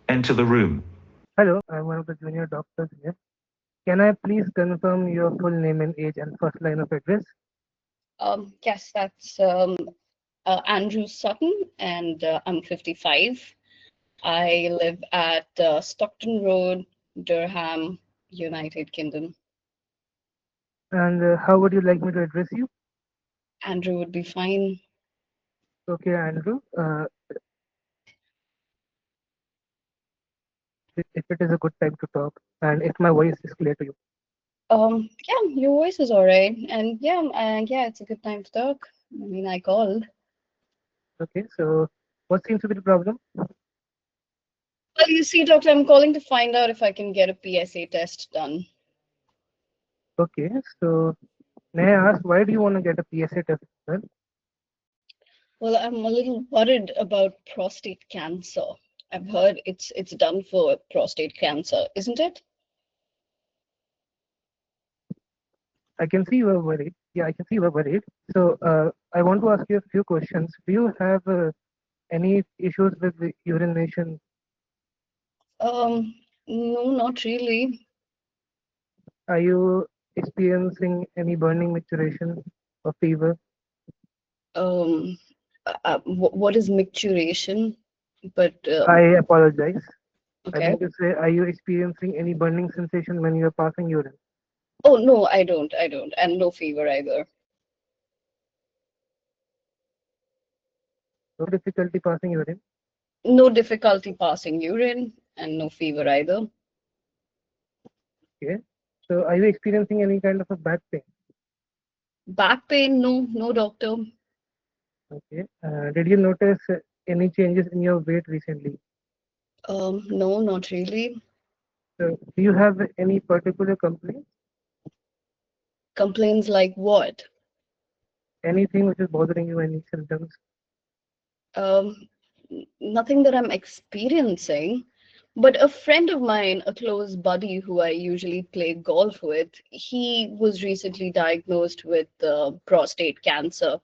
Enter the room. Hello, I'm one of the junior doctors here. Can I please confirm your full name and age and first line of address? Yes, that's Andrew Sutton, and I'm 55. I live at Stockton Road, Durham, United Kingdom. And how would you like me to address you? Andrew would be fine. Okay, Andrew. If it is a good time to talk and if my voice is clear to you. Yeah, your voice is all right, and yeah, it's a good time to talk. I mean, I called. Okay, so what seems to be the problem? Well, you see, doctor, I'm calling to find out if I can get a PSA test done. Okay, so may I ask why do you want to get a PSA test done? Well, I'm a little worried about prostate cancer. I've heard it's done for prostate cancer, isn't it? I can see you are worried. Yeah, I can see you are worried. So I want to ask you a few questions. Do you have any issues with the urination? No, not really. Are you experiencing any burning micturition or fever? Um, what is micturition? But I apologize. I okay. mean to say, are you experiencing any burning sensation when you are passing urine? Oh no, I don't. And no fever either. No difficulty passing urine? No difficulty passing urine and no fever either. Okay. So are you experiencing any kind of a back pain? Back pain? No, no, doctor. Okay. Did you notice any changes in your weight recently? No, not really. So do you have any particular complaint? Complaints like what? Anything which is bothering you, any symptoms? Um, Nothing that I'm experiencing, but a friend of mine, a close buddy who I usually play golf with, he was recently diagnosed with prostate cancer,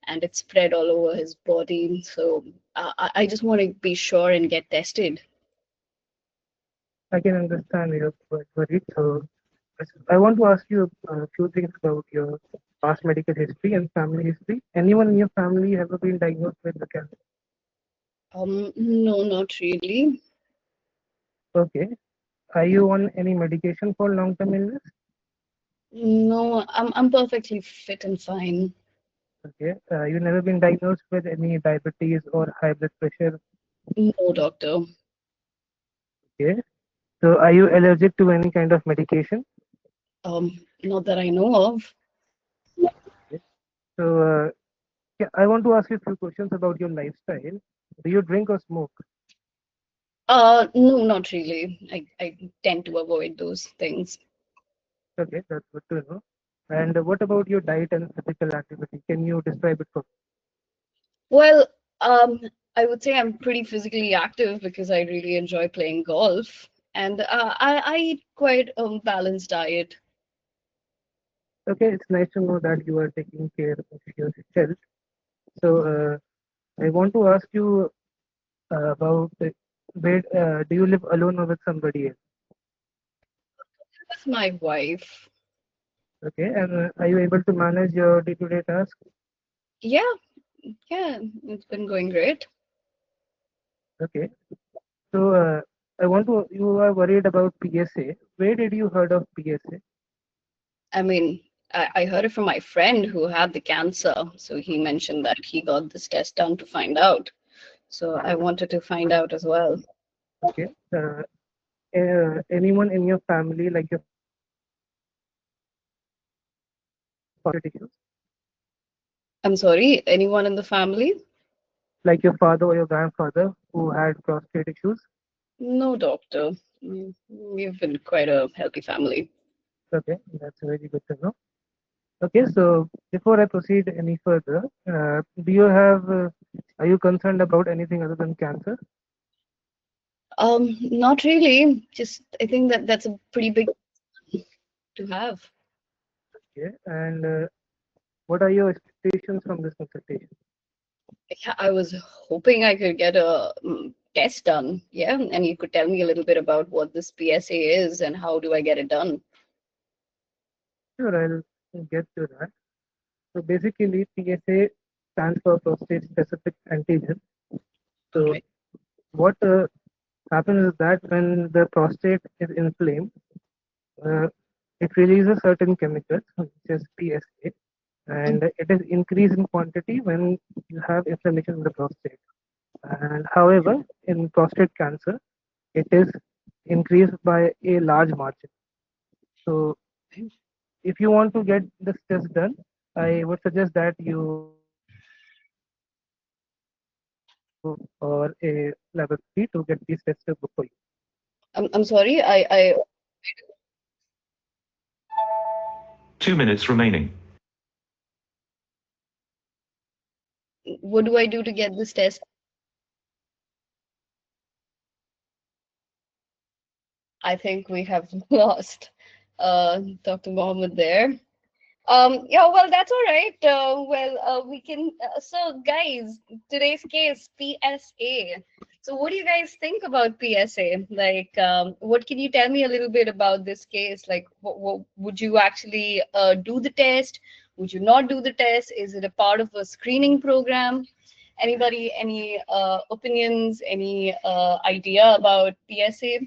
and it spread all over his body. So I just want to be sure and get tested. I can understand you're quite worried. So I want to ask you a few things about your past medical history and family history. Anyone in your family ever been diagnosed with the cancer? No, not really. Okay. Are you on any medication for long-term illness? No, I'm perfectly fit and fine. Okay. You never been diagnosed with any diabetes or high blood pressure? No, doctor. Okay. So are you allergic to any kind of medication? Not that I know of. Okay. So yeah, I want to ask you a few questions about your lifestyle. Do you drink or smoke? No, not really. I tend to avoid those things. Okay, that's good to know. And what about your diet and physical activity? Can you describe it for Well, I would say I'm pretty physically active because I really enjoy playing golf, and I eat quite a balanced diet. me? Okay, it's nice to know that you are taking care of your health. So I want to ask you about where do you live alone or with somebody else? With my wife. Okay, and are you able to manage your day-to-day tasks? Yeah, yeah, it's been going great. Okay, so I want to. You are worried about PSA. Where did you heard of PSA? I mean, I heard it from my friend who had the cancer, so he mentioned that he got this test done to find out. So I wanted to find out as well. Okay, anyone in your family, like your prostate issues, I'm sorry, anyone in the family? like your father or your grandfather who had prostate issues? No, doctor. We've been quite a healthy family. Okay, that's very good to know. Okay, so before I proceed any further, do you have, are you concerned about anything other than cancer? Not really. Just I think that that's a pretty big to have. Okay, and what are your expectations from this consultation? Yeah, I was hoping I could get a test done. Yeah, and you could tell me a little bit about what this PSA is and how do I get it done. Sure, I'll get to that. So basically, PSA stands for prostate specific antigen. All So right. what happens is that when the prostate is inflamed, uh, it releases certain chemicals, which is PSA, and it is increased in quantity when you have inflammation in the prostate. And however, in prostate cancer, it is increased by a large margin. So if you want to get this test done, I would suggest that you visit a or a laboratory to get these tests booked for you. I'm sorry, I 2 minutes remaining. what do I do to get this test? I think we have lost Dr. Mohammed there. Yeah, well, that's all right. We can. So, guys, today's case, PSA. So, what do you guys think about PSA? Like, what can you tell me a little bit about this case? Like, would you actually do the test? Would you not do the test? Is it a part of a screening program? Anybody, any opinions, any idea about PSA?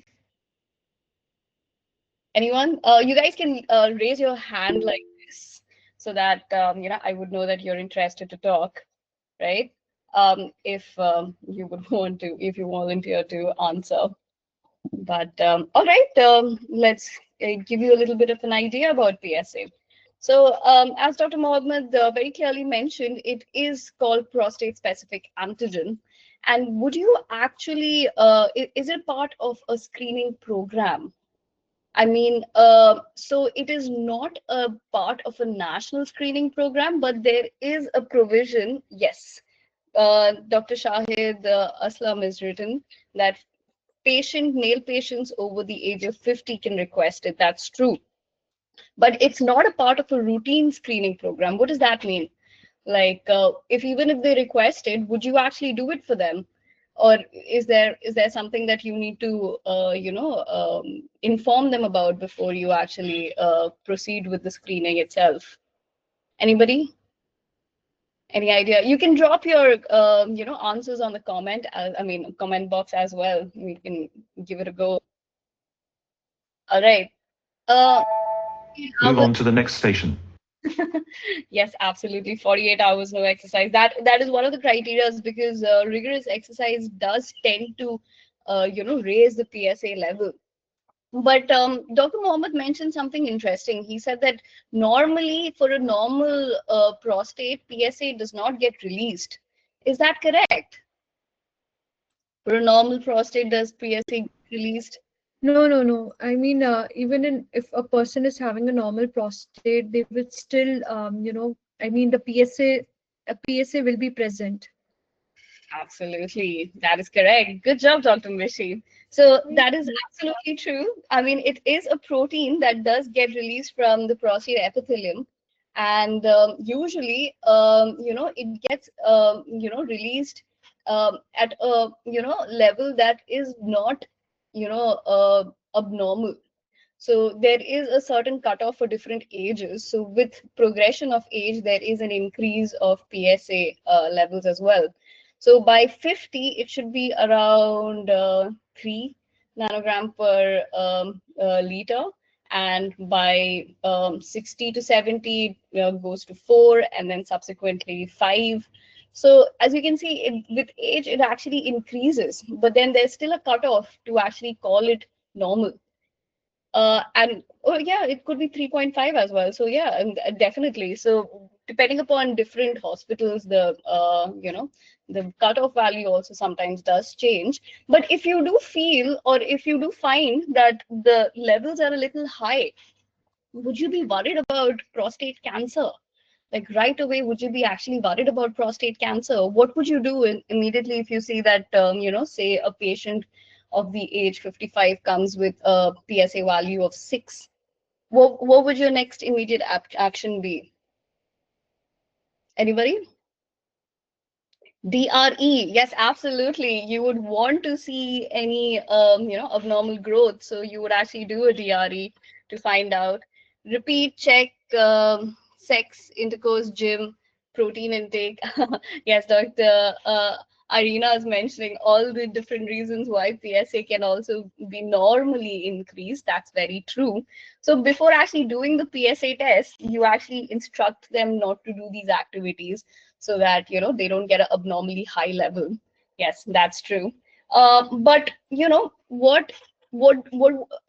Anyone? You guys can raise your hand like this so that I would know that you're interested to talk, right? If you would want to, if you volunteer to answer. But all right, let's give you a little bit of an idea about PSA. So, as Dr. Mohammed very clearly mentioned, it is called prostate-specific antigen. And would you actually, is it part of a screening program? I mean, so it is not a part of a national screening program, but there is a provision. Yes, Dr. Shahid Aslam has written that male patients over the age of 50 can request it. That's true. But it's not a part of a routine screening program. What does that mean? Like, if even if they request it, would you actually do it for them? Or is there something that you need to inform them about before you actually proceed with the screening itself? Anybody? Any idea? You can drop your answers on the comment box as well. We can give it a go. All right. Uh, Move on to the next station. Yes, absolutely. 48 hours no exercise. That is one of the criterias because rigorous exercise does tend to, raise the PSA level. But Dr. Mohammed mentioned something interesting. He said that normally for a normal prostate, PSA does not get released. Is that correct? For a normal prostate, does PSA get released? No, no, no. I mean, even if a person is having a normal prostate, they would still, I mean, a PSA will be present. Absolutely, that is correct. Good job, Dr. Mishi. So that is absolutely true. I mean, it is a protein that does get released from the prostate epithelium, and usually, it gets, released at a, level that is not, abnormal. So there is a certain cutoff for different ages. So with progression of age, there is an increase of PSA levels as well. So by 50, it should be around 3 nanogram per liter. And by 60 to 70, goes to 4, and then subsequently 5. So as you can see, with age, it actually increases. But then there's still a cutoff to actually call it normal. And oh yeah, it could be 3.5 as well. So yeah, and definitely. So depending upon different hospitals, the cutoff value also sometimes does change. But if you do feel or if you do find that the levels are a little high, would you be worried about prostate cancer? Like right away, would you be actually worried about prostate cancer? What would you do immediately if you see that, say a patient of the age 55 comes with a PSA value of 6? What would your next immediate action be? Anybody? DRE, yes, absolutely. You would want to see any, abnormal growth. So you would actually do a DRE to find out. Repeat check, sex, intercourse, gym, protein intake. Yes, Dr. Irina is mentioning all the different reasons why PSA can also be normally increased. That's very true. So before actually doing the PSA test, you actually instruct them not to do these activities so that they don't get an abnormally high level. Yes, that's true. But what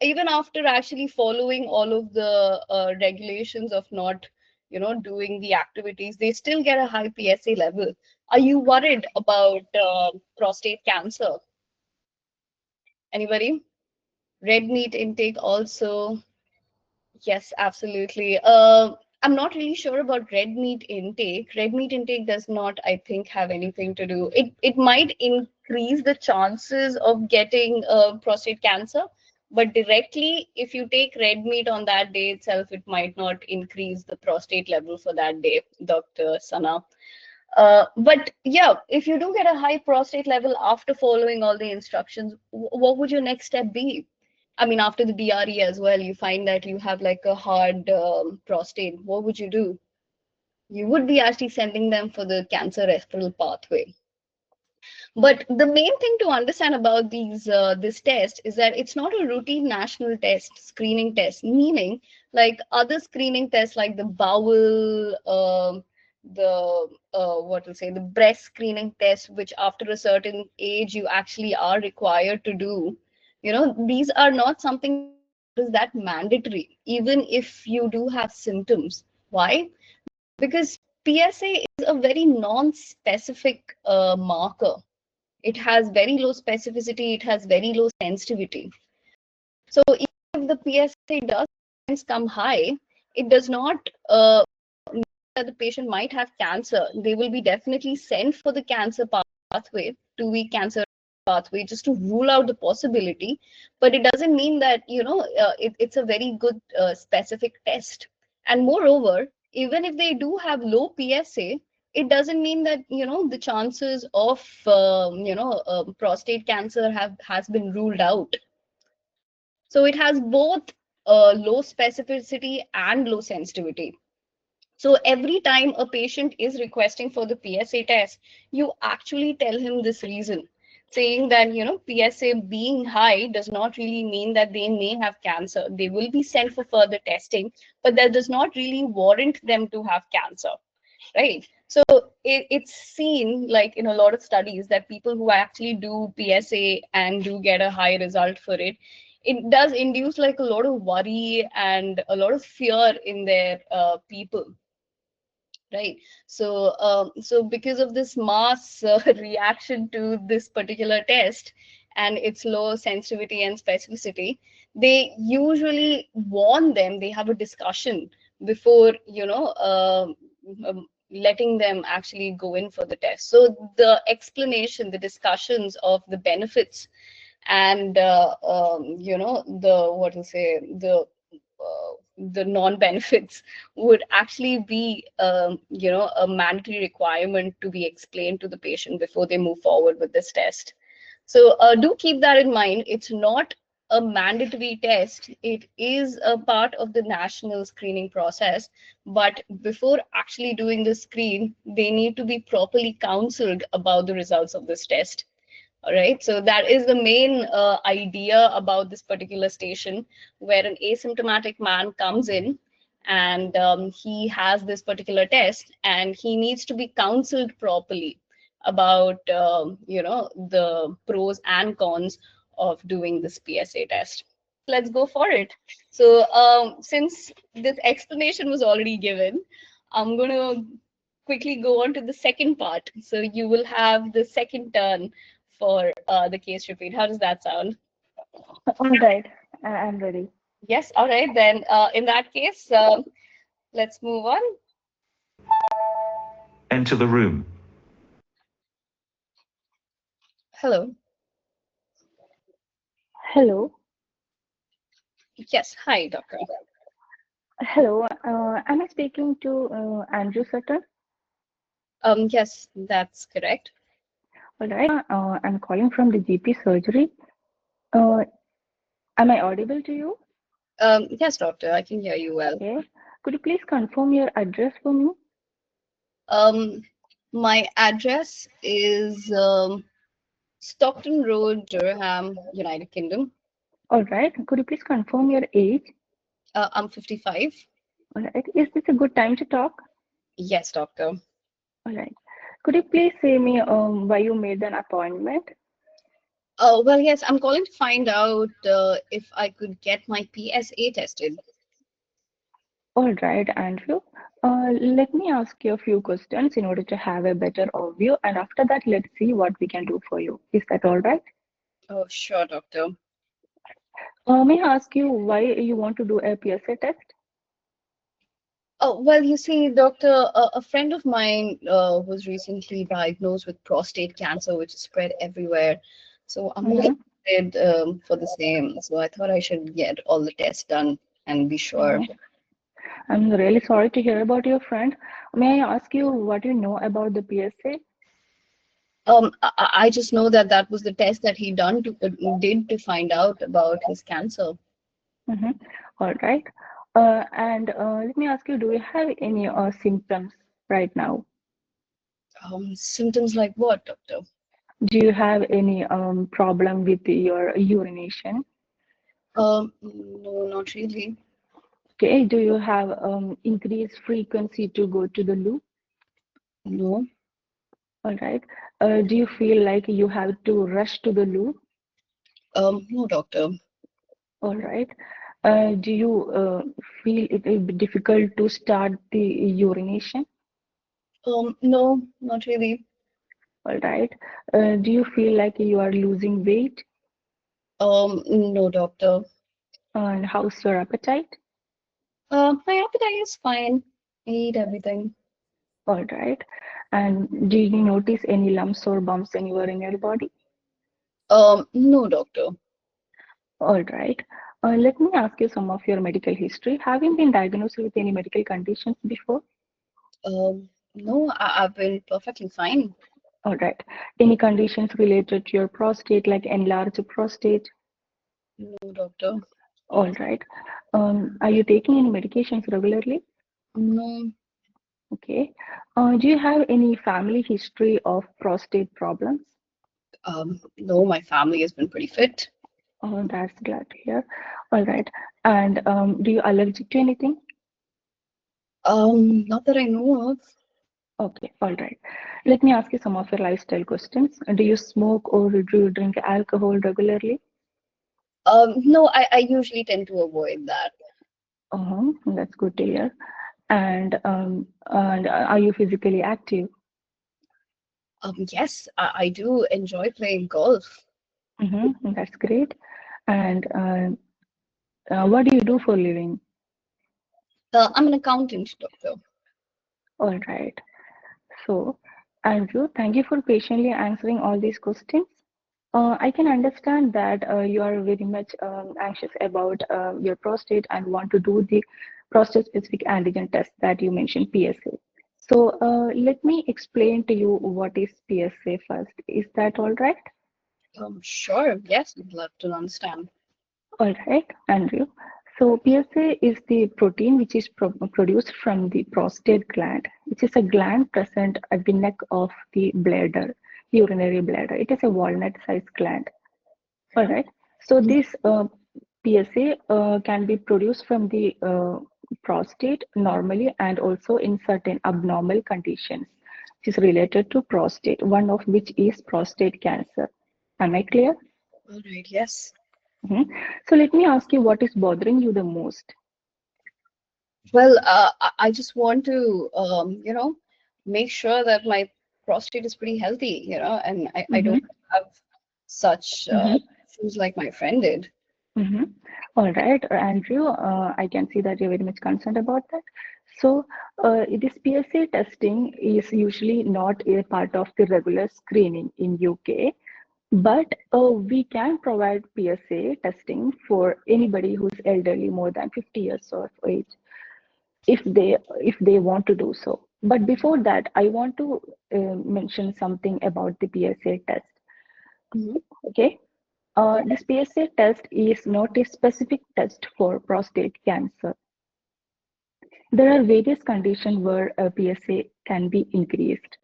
even after actually following all of the regulations of not doing the activities, they still get a high PSA level. Are you worried about prostate cancer? Anybody? Red meat intake also. Yes, absolutely. I'm not really sure about red meat intake. Red meat intake does not, I think, have anything to do. It might increase the chances of getting prostate cancer, but directly, if you take red meat on that day itself, it might not increase the prostate level for that day, Dr. Sana. But yeah, if you do get a high prostate level after following all the instructions, what would your next step be? I mean, after the DRE as well, you find that you have like a hard prostate. What would you do? You would be actually sending them for the cancer referral pathway. But the main thing to understand about this test is that it's not a routine national test, screening test, meaning like other screening tests like the bowel, the what to say, the breast screening test, which after a certain age you actually are required to do. These are not something that is that mandatory, even if you do have symptoms. Why? Because PSA is a very non-specific marker. It has very low specificity, it has very low sensitivity. So even if the PSA does come high, it does not mean that the patient might have cancer. They will be definitely sent for the cancer pathway, 2-week cancer pathway, just to rule out the possibility. But it doesn't mean that it's a very good specific test. And moreover, even if they do have low PSA, it doesn't mean that the chances of prostate cancer has been ruled out. So it has both low specificity and low sensitivity. So every time a patient is requesting for the PSA test, you actually tell him this reason, saying that PSA being high does not really mean that they may have cancer. They will be sent for further testing, but that does not really warrant them to have cancer. Right. So it's seen like in a lot of studies that people who actually do PSA and do get a high result for it, it does induce like a lot of worry and a lot of fear in their people. Right. So because of this mass reaction to this particular test and its low sensitivity and specificity, they usually warn them. They have a discussion before letting them actually go in for the test. So the explanation, the discussions of the benefits and the what to say, the non-benefits would actually be a mandatory requirement to be explained to the patient before they move forward with this test. So do keep that in mind. It's not a mandatory test. It is a part of the national screening process, but before actually doing the screen, they need to be properly counseled about the results of this test. All right, so that is the main idea about this particular station, where an asymptomatic man comes in and he has this particular test and he needs to be counseled properly about the pros and cons of doing this PSA test. Let's go for it. So since this explanation was already given, I'm going to quickly go on to the second part. So you will have the second turn for the case repeat. How does that sound? All right, I'm ready. Yes, all right. Then in that case, let's move on. Enter the room. Hello. Hello. Yes, hi, doctor. Hello. Am I speaking to Andrew Sutton? Yes, that's correct. All right. I'm calling from the GP surgery. Uh, am I audible to you? Yes, doctor, I can hear you well. Okay. Could you please confirm your address for me? My address is Stockton Road, Durham, United Kingdom. All right. Could you please confirm your age? I'm 55. All right. Is this a good time to talk? Yes, doctor. All right. Could you please say me why you made an appointment? Well, yes, I'm calling to find out if I could get my PSA tested. All right, Andrew. Let me ask you a few questions in order to have a better overview, and after that, let's see what we can do for you. Is that all right? Oh, sure, doctor. May I ask you why you want to do a PSA test? Oh, well, you see, doctor, a friend of mine was recently diagnosed with prostate cancer, which is spread everywhere. So I'm Mhm, interested for the same. So I thought I should get all the tests done and be sure. mhm. I'm really sorry to hear about your friend. May I ask you what you know about the PSA? I just know that that was the test that he did to find out about his cancer. Mhm. All right. And let me ask you, do you have any symptoms right now? Symptoms like what, doctor? Do you have any problem with your urination? No, not really. Okay. Do you have increased frequency to go to the loo? No. All right. Do you feel like you have to rush to the loo? No, doctor. All right. Do you feel it will be difficult to start the urination? No, not really. All right. Do you feel like you are losing weight? No, doctor. And how's your appetite? My appetite is fine. I eat everything. All right. And do you notice any lumps or bumps anywhere in your body? No, doctor. All right. Let me ask you some of your medical history. Have you been diagnosed with any medical conditions before? No, I've been perfectly fine. All right. Any conditions related to your prostate, like enlarged prostate? No, doctor. All right. Are you taking any medications regularly? No. Okay. Do you have any family history of prostate problems? No, my family has been pretty fit. Oh, that's glad to hear. All right. And do you allergic to anything? Not that I know of. Okay. All right. Let me ask you some of your lifestyle questions. Do you smoke or do you drink alcohol regularly? No, I usually tend to avoid that. That's good to hear. And are you physically active? Yes, I do enjoy playing golf. That's great. And what do you do for a living? I'm an accountant, doctor. All right. So, Andrew, thank you for patiently answering all these questions. I can understand that you are very much anxious about your prostate and want to do the prostate-specific antigen test that you mentioned, PSA. So, let me explain to you what is PSA first. Is that all right? Sure. Yes, I'd love to understand. All right, Andrew. So PSA is the protein which is produced from the prostate gland, which is a gland present at the neck of the bladder, urinary bladder. It is a walnut-sized gland. All right. So this PSA can be produced from the prostate normally and also in certain abnormal conditions, which is related to prostate, one of which is prostate cancer. Am I clear? All right. Yes. Mhm. So let me ask you what is bothering you the most? Well, I just want to, make sure that my prostate is pretty healthy, and I Mm-hmm. don't have such Mm-hmm. issues like my friend did. Mm-hmm. All right, Andrew, I can see that you're very much concerned about that. So this PSA testing is usually not a part of the regular screening in UK, but we can provide PSA testing for anybody who's elderly more than 50 years of age if they want to do so. But before that, I want to mention something about the PSA test. Okay. This PSA test is not a specific test for prostate cancer. There are various conditions where a PSA can be increased.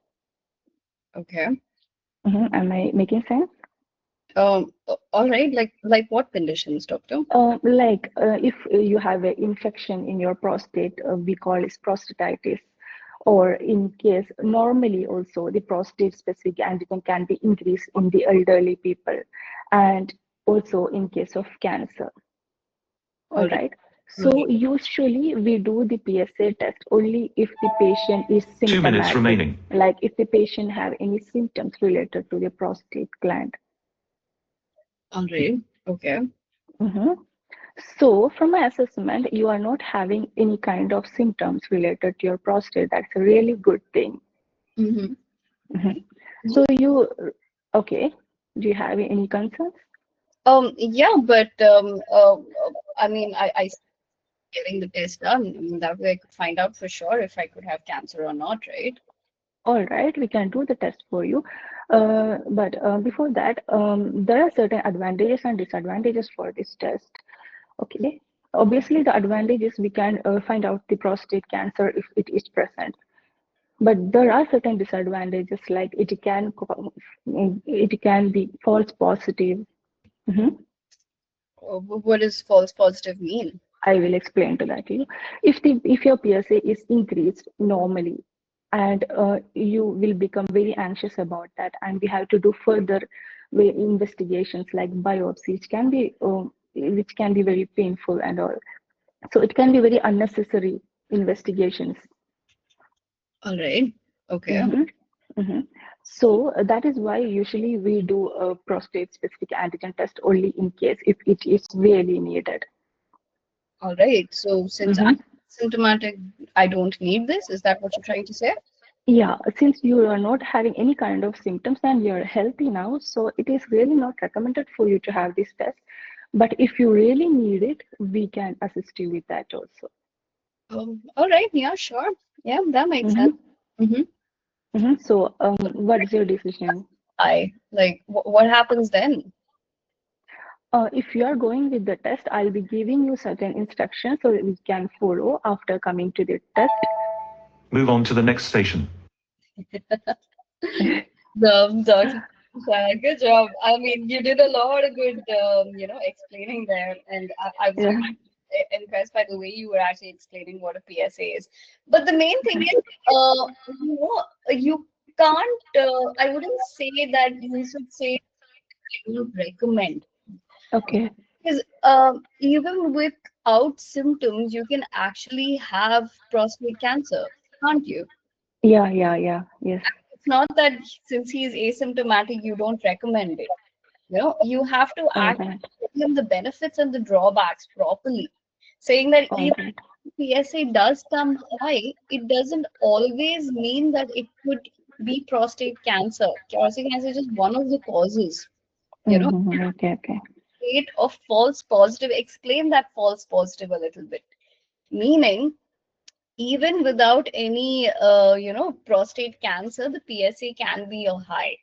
Okay. Am I making sense? All right. Like what conditions, doctor? If you have an infection in your prostate, we call it prostatitis, or in case normally also the prostate specific antigen can be increased in the elderly people, and also in case of cancer. All right. So usually we do the PSA test only if the patient is 2 minutes symptomatic, remaining. like if the patient have any symptoms related to the prostate gland. All right. Okay. So from my assessment, you are not having any kind of symptoms related to your prostate. That's a really good thing. So you, okay, do you have any concerns? Yeah, but I mean, I getting the test done. I mean, that way I could find out for sure if I could have cancer or not, right? All right, we can do the test for you. But before that, there are certain advantages and disadvantages for this test. Okay. Obviously, the advantage is we can find out the prostate cancer if it is present. But there are certain disadvantages, like it can be false positive. What does false positive mean? I will explain to that to you. If your PSA is increased normally, and you will become very anxious about that, and we have to do further investigations like biopsy, which can be very painful and all. So it can be very unnecessary investigations. All right. Okay. So that is why usually we do a prostate specific antigen test only in case if it is really needed. All right. So since I'm symptomatic, I don't need this. Is that what you're trying to say? Yeah, since you are not having any kind of symptoms and you're healthy now, so it is really not recommended for you to have this test. But if you really need it, we can assist you with that also. All right. Yeah, sure. Yeah, that makes sense. So, what is your decision? What happens then? If you are going with the test, I'll be giving you certain instructions so that we can follow after coming to the test. Move on to the next station. Good job. I mean, you did a lot of good, explaining there, and I was really impressed by the way you were actually explaining what a PSA is. But the main thing is, you can't. I wouldn't say that you should say you recommend. Okay. Because even without symptoms, you can actually have prostate cancer, can't you? Yeah, yes. It's not that since he is asymptomatic, you don't recommend it. You have to actually tell him the benefits and the drawbacks properly. Saying that even if PSA does come high, it doesn't always mean that it could be prostate cancer. Prostate cancer is just one of the causes. Okay. State of false positive. Explain that false positive a little bit. Meaning, even without any, prostate cancer, the PSA can be a high,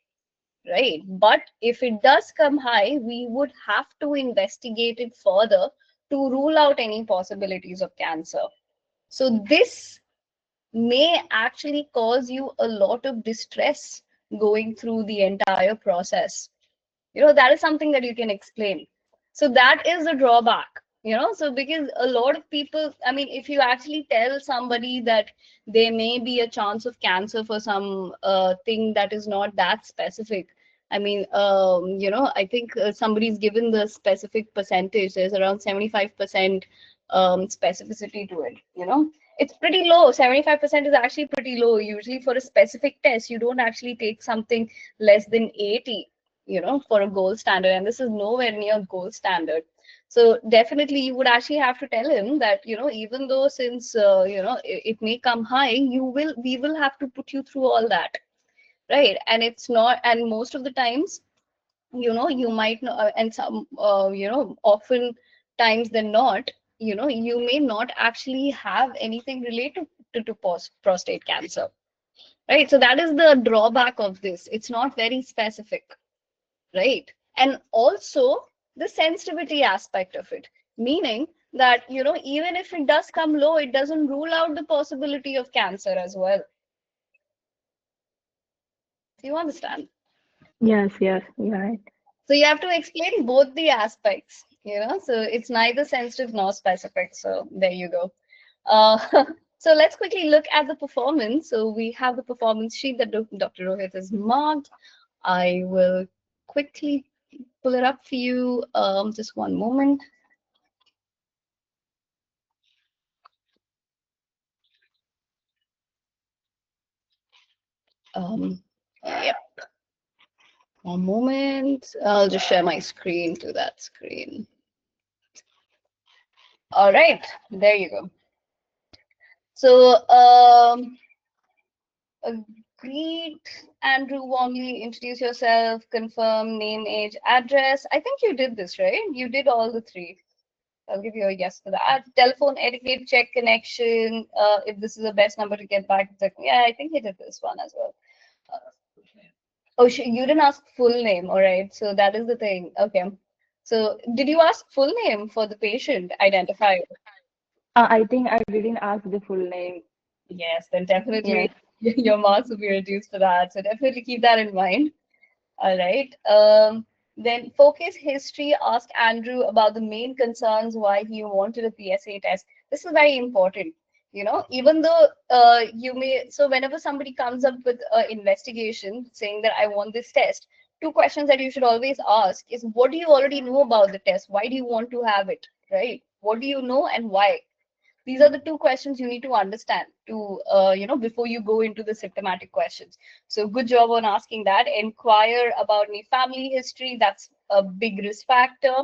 right? But if it does come high, we would have to investigate it further to rule out any possibilities of cancer. So this may actually cause you a lot of distress going through the entire process. That is something that you can explain. So that is a drawback. So because a lot of people, I mean, if you actually tell somebody that there may be a chance of cancer for some thing that is not that specific, I mean, I think somebody's given the specific percentage. There's around 75% specificity to it. It's pretty low. 75% is actually pretty low. Usually for a specific test, you don't actually take something less than 80, for a gold standard, and this is nowhere near gold standard. So definitely you would actually have to tell him that, even though since, it may come high, we will have to put you through all that, right? And it's not, and most of the times, you might know, and some, often times than not, you may not actually have anything related connected to prostate cancer, right? So that is the drawback of this. It's not very specific, right? And also the sensitivity aspect of it, meaning that, you know, even if it does come low, it doesn't rule out the possibility of cancer as well. Do you understand? Yes, yes, right. So you have to explain both the aspects, you know, so it's neither sensitive nor specific. So there you go. Uh, so let's quickly look at the performance. So we have the performance sheet that Dr. Rohit has marked. I will quickly pull it up for you. Just one moment. Yep. One moment. I'll just share my screen to that screen. All right, there you go. So, greet Andrew warmly, introduce yourself, confirm name, age, address. I think you did this, right? You did all the three. I'll give you a yes for that. Telephone etiquette, check connection. If this is the best number to get back. Yeah, I think he did this one as well. Oh, you didn't ask full name. All right. So that is the thing. Okay. So did you ask full name for the patient identifier? I think I didn't ask the full name. Yes, then definitely Yes. your marks will be reduced for that. So definitely keep that in mind. All right. Then focus history. Ask Andrew about the main concerns why he wanted a PSA test. This is very important. You know, even though you may, so whenever somebody comes up with an investigation saying that I want this test, two questions that you should always ask is, what do you already know about the test? Why do you want to have it? Right? What do you know and why? These are the two questions you need to understand to, you know, before you go into the symptomatic questions. So good job on asking that. Inquire about any family history. That's a big risk factor.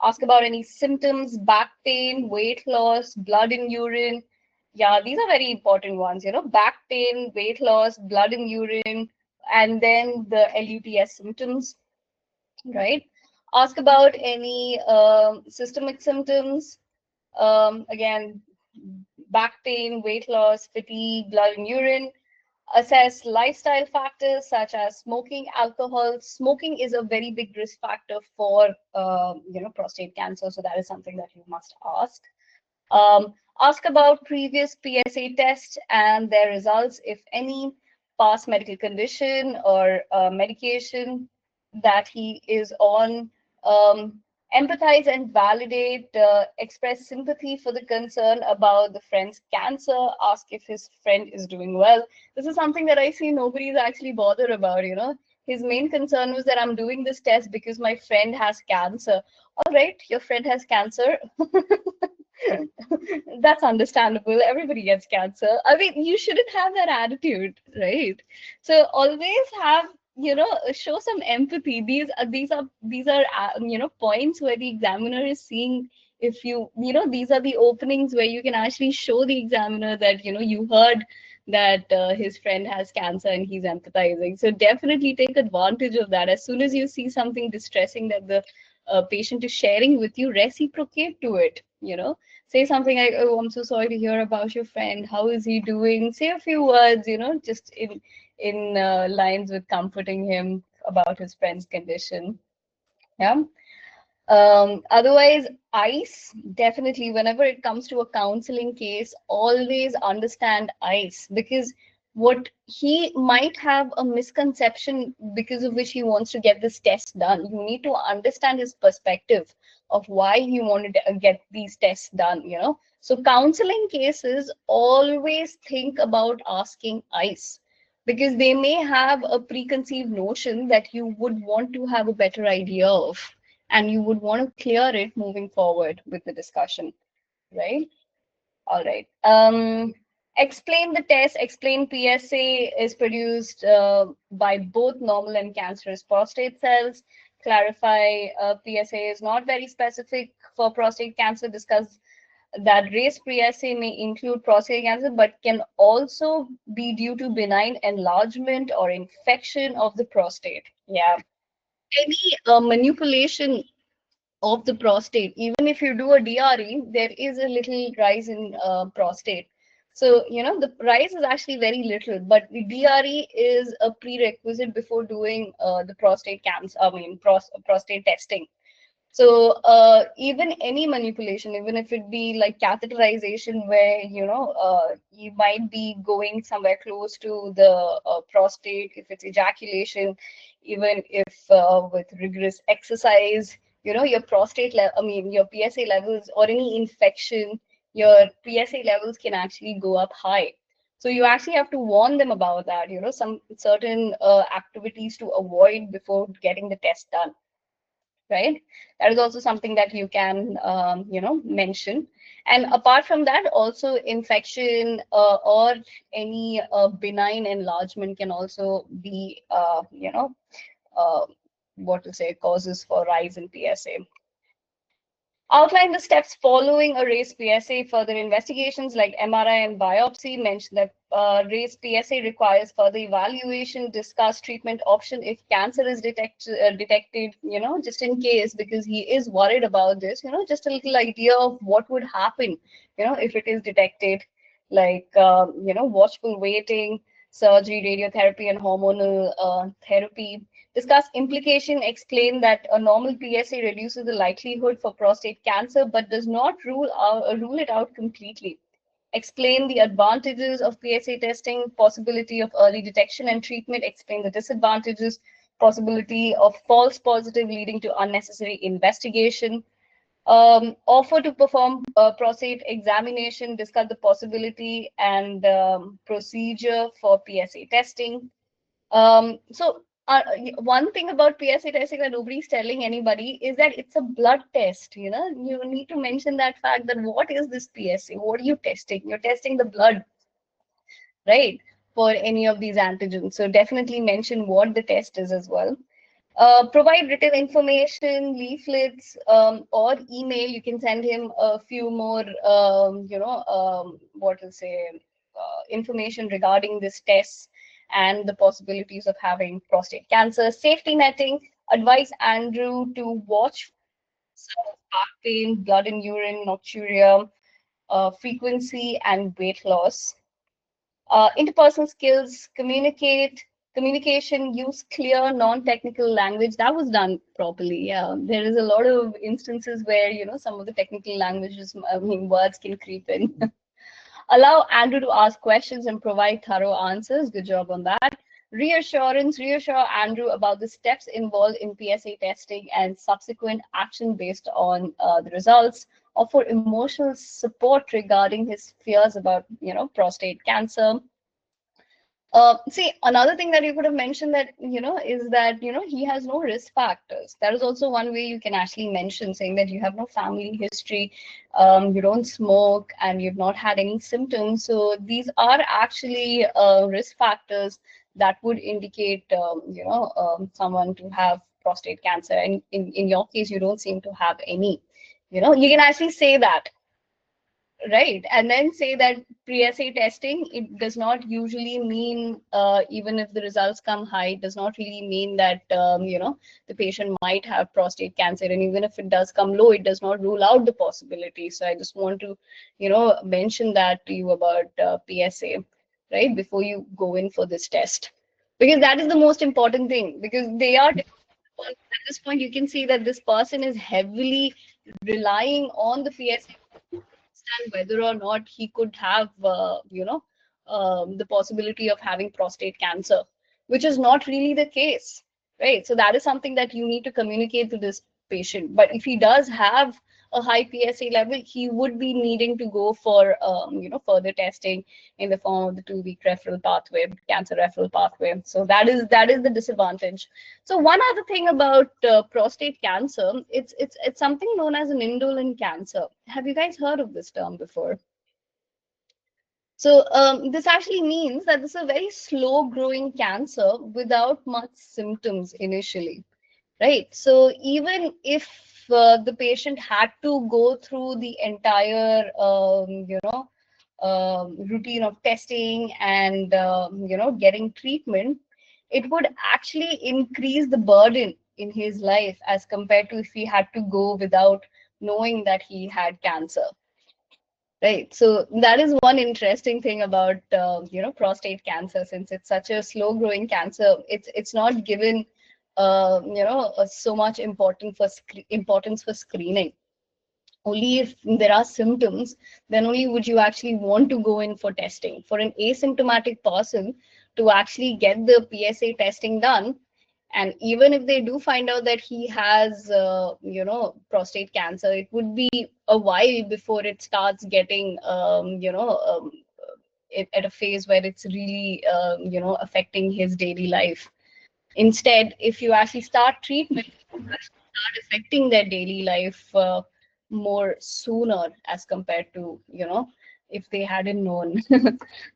Ask about any symptoms, back pain, weight loss, blood in urine. Yeah, these are very important ones, you know, back pain, weight loss, blood in urine, and then the LUTS symptoms, right? Ask about any systemic symptoms. Again, back pain, weight loss, fatigue, blood in urine. Assess lifestyle factors such as smoking, alcohol. Smoking is a very big risk factor for you know, prostate cancer, so that is something that you must ask. Ask about previous PSA tests and their results, if any, past medical condition or medication that he is on. Empathize and validate, express sympathy for the concern about the friend's cancer, ask if his friend is doing well. This is something that I see nobody's actually bothered about, you know. His main concern was that I'm doing this test because my friend has cancer. All right, your friend has cancer. That's understandable. Everybody gets cancer. I mean, you shouldn't have that attitude, right? So always have, you know, show some empathy. These are you know, points where the examiner is seeing if you know, these are the openings where you can actually show the examiner that, you know, you heard that his friend has cancer and he's empathizing. So definitely take advantage of that. As soon as you see something distressing that the patient is sharing with you, reciprocate to it, you know. Say something like, oh, I'm so sorry to hear about your friend. How is he doing? Say a few words, you know, just in lines with comforting him about his friend's condition. Yeah. Otherwise, ICE, definitely, whenever it comes to a counseling case, always understand ICE, because what he might have a misconception because of which he wants to get this test done. You need to understand his perspective of why he wanted to get these tests done, you know. So counseling cases, always think about asking ICE, because they may have a preconceived notion that you would want to have a better idea of, and you would want to clear it moving forward with the discussion, right? All right. Explain the test. Explain PSA is produced by both normal and cancerous prostate cells. Clarify PSA is not very specific for prostate cancer. Discuss that raised PSA may include prostate cancer, but can also be due to benign enlargement or infection of the prostate. Yeah. Any manipulation of the prostate, even if you do a DRE, there is a little rise in prostate. So, the price is actually very little, but the DRE is a prerequisite before doing the prostate cancer, prostate testing. So even any manipulation, even if it be like catheterization, where you might be going somewhere close to the prostate, if it's ejaculation, even if with rigorous exercise, your your PSA levels or any infection, your PSA levels can actually go up high. So you actually have to warn them about that, some certain activities to avoid before getting the test done. Right, that is also something that you can mention. And apart from that, also infection or any benign enlargement can also be uh, what to say, causes for rise in PSA. Outline the steps following a raised PSA. Further investigations like MRI and biopsy mention that raised PSA requires further evaluation, discuss treatment option if cancer is detected, just in case, because he is worried about this, just a little idea of what would happen, if it is detected, like, watchful waiting, surgery, radiotherapy, and hormonal therapy. Discuss implication, explain that a normal PSA reduces the likelihood for prostate cancer, but does not rule it out completely. Explain the advantages of PSA testing, possibility of early detection and treatment. Explain the disadvantages, possibility of false positive leading to unnecessary investigation. Offer to perform prostate examination, discuss the possibility and procedure for PSA testing. So one thing about PSA testing that nobody's telling anybody is that it's a blood test. You need to mention that fact, that what is this PSA? What are you testing? You're testing the blood, right, for any of these antigens. So definitely mention what the test is as well. Provide written information, leaflets, or email. You can send him a few more, what to say, information regarding this test and the possibilities of having prostate cancer. Safety netting. Advise Andrew to watch back pain, blood in urine, nocturia, frequency, and weight loss. Interpersonal skills, communication, use clear, non-technical language. That was done properly. Yeah, there is a lot of instances where some of the technical languages, words can creep in. Allow Andrew to ask questions and provide thorough answers. Good job on that. Reassurance, reassure Andrew about the steps involved in PSA testing and subsequent action based on the results. Offer emotional support regarding his fears about, prostate cancer. See, another thing that you could have mentioned that, is that, he has no risk factors. That is also one way you can actually mention, saying that you have no family history, you don't smoke, and you've not had any symptoms. So these are actually risk factors that would indicate, someone to have prostate cancer. And in your case, you don't seem to have any. You can actually say that. Right, and then say that PSA testing, it does not usually mean, even if the results come high, it does not really mean that, the patient might have prostate cancer. And even if it does come low, it does not rule out the possibility. So I just want to, mention that to you about PSA, right, before you go in for this test. Because that is the most important thing, because they are, at this point, you can see that this person is heavily relying on the PSA, whether or not he could have, the possibility of having prostate cancer, which is not really the case, right? So that is something that you need to communicate to this patient. But if he does have a high PSA level, he would be needing to go for, further testing in the form of the 2-week referral pathway, cancer referral pathway. So that is the disadvantage. So one other thing about prostate cancer, it's something known as an indolent cancer. Have you guys heard of this term before? So this actually means that this is a very slow growing cancer without much symptoms initially, right? So even if the patient had to go through the entire, routine of testing and, getting treatment, it would actually increase the burden in his life as compared to if he had to go without knowing that he had cancer. Right. So that is one interesting thing about prostate cancer, since it's such a slow growing cancer. It's not given so much importance for screening. Only if there are symptoms, then only would you actually want to go in for testing. For an asymptomatic person to actually get the PSA testing done, and even if they do find out that he has prostate cancer, it would be a while before it starts getting at a phase where it's really affecting his daily life. Instead, if you actually start treatment, you actually start affecting their daily life more sooner as compared to if they hadn't known.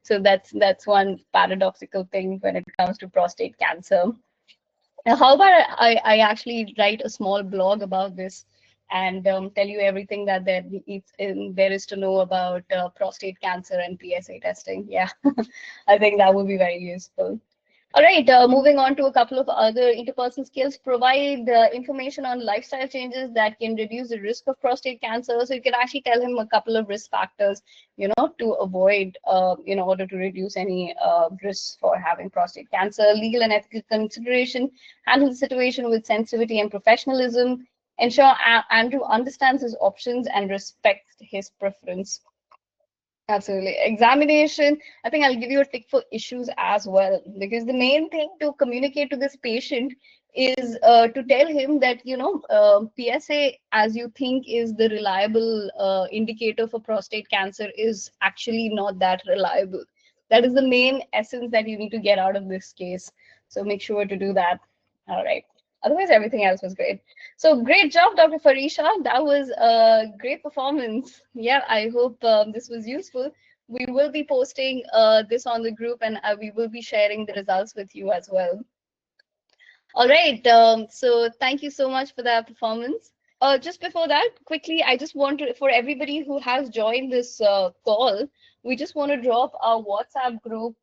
So that's one paradoxical thing when it comes to prostate cancer. Now, how about I actually write a small blog about this and tell you everything that there is to know about prostate cancer and PSA testing. Yeah, I think that would be very useful. All right, moving on to a couple of other interpersonal skills. Provide information on lifestyle changes that can reduce the risk of prostate cancer. So you can actually tell him a couple of risk factors, to avoid in order to reduce any risks for having prostate cancer. Legal and ethical consideration. Handle the situation with sensitivity and professionalism. Ensure Andrew understands his options and respects his preference. Absolutely. Examination, I think I'll give you a tick for issues as well, because the main thing to communicate to this patient is to tell him that, PSA, as you think is the reliable indicator for prostate cancer, is actually not that reliable. That is the main essence that you need to get out of this case. So make sure to do that. All right. Otherwise, everything else was great. So great job, Dr. Farisha. That was a great performance. Yeah, I hope this was useful. We will be posting this on the group, and we will be sharing the results with you as well. All right. So thank you so much for that performance. Just before that, quickly, I just want to, for everybody who has joined this call, we just want to drop our WhatsApp group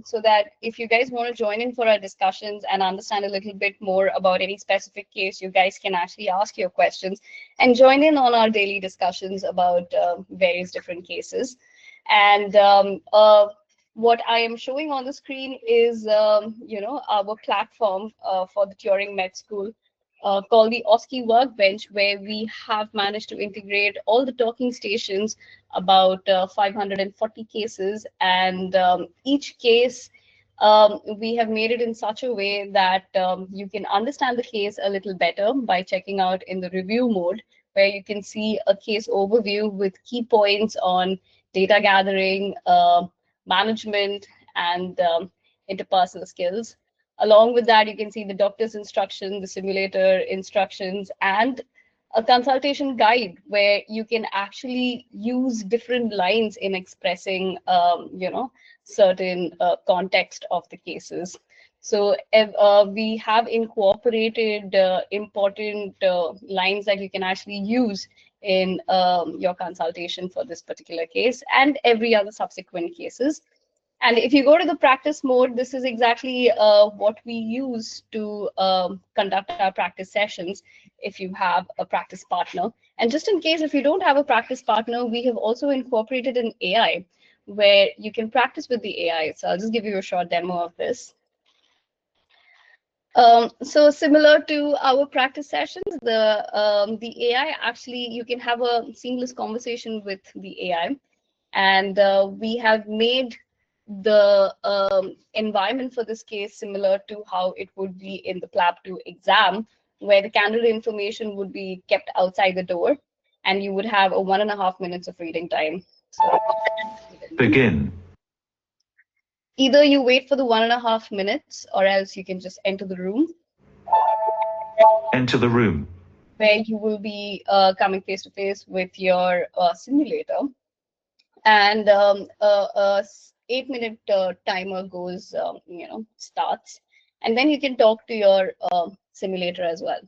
so that if you guys want to join in for our discussions and understand a little bit more about any specific case, you guys can actually ask your questions and join in on our daily discussions about various different cases. And what I am showing on the screen is, our platform for the TuringMedSchool called the OSCE workbench, where we have managed to integrate all the talking stations, about 540 cases, and each case we have made it in such a way that you can understand the case a little better by checking out in the review mode, where you can see a case overview with key points on data gathering, management, and interpersonal skills. Along with that, you can see the doctor's instruction, the simulator instructions, and a consultation guide where you can actually use different lines in expressing, certain context of the cases. So we have incorporated important lines that you can actually use in your consultation for this particular case and every other subsequent cases. And if you go to the practice mode, this is exactly what we use to conduct our practice sessions if you have a practice partner. And just in case if you don't have a practice partner, we have also incorporated an AI where you can practice with the AI. So I'll just give you a short demo of this. So similar to our practice sessions, the AI actually, you can have a seamless conversation with the AI. And we have made the environment for this case similar to how it would be in the PLAB 2 exam, where the candidate information would be kept outside the door, and you would have a 1.5 minutes of reading time. So, Begin. either you wait for the 1.5 minutes, or else you can just enter the room. Enter the room. Where you will be coming face to face with your simulator. And a 8-minute timer goes, starts, and then you can talk to your simulator as well.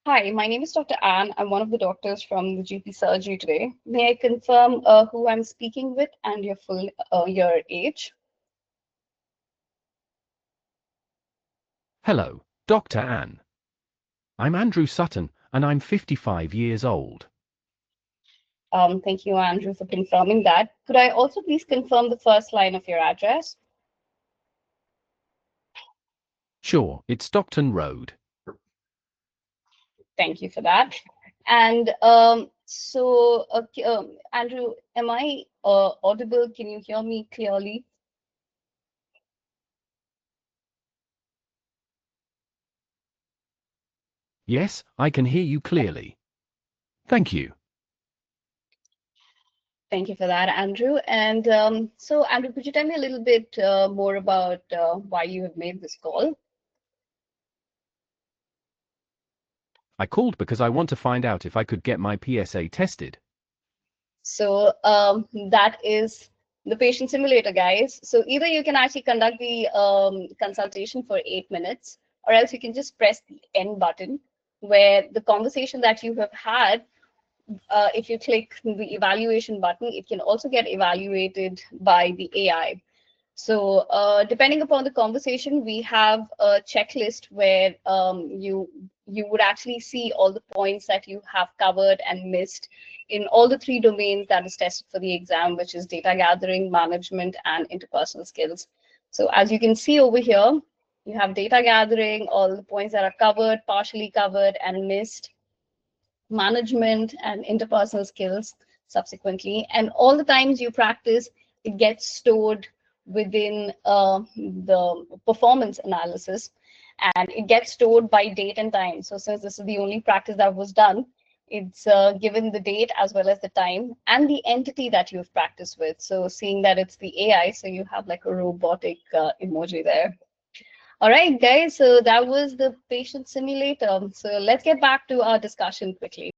Hi, my name is Dr. Anne. I'm one of the doctors from the GP surgery today. May I confirm who I'm speaking with and your full your age? Hello, Dr. Anne. I'm Andrew Sutton, and I'm 55 years old. Thank you, Andrew, for confirming that. Could I also please confirm the first line of your address? Sure, it's Stockton Road. Thank you for that. And Andrew, am I audible? Can you hear me clearly? Yes, I can hear you clearly. Thank you. Thank you for that, Andrew. And so, Andrew, could you tell me a little bit more about why you have made this call? I called because I want to find out if I could get my PSA tested. So that is the patient simulator, guys. So either you can actually conduct the consultation for 8 minutes, or else you can just press the end button, where the conversation that you have had, if you click the evaluation button, it can also get evaluated by the AI. So depending upon the conversation, we have a checklist where you would actually see all the points that you have covered and missed in all the 3 domains that is tested for the exam, which is data gathering, management, and interpersonal skills. So as you can see over here, you have data gathering, all the points that are covered, partially covered, and missed, management and interpersonal skills subsequently. And all the times you practice, it gets stored within the performance analysis, and it gets stored by date and time. So since this is the only practice that was done, it's given the date as well as the time and the entity that you've practiced with. So seeing that it's the AI, so you have like a robotic emoji there. All right, guys, so that was the patient simulator. So let's get back to our discussion quickly.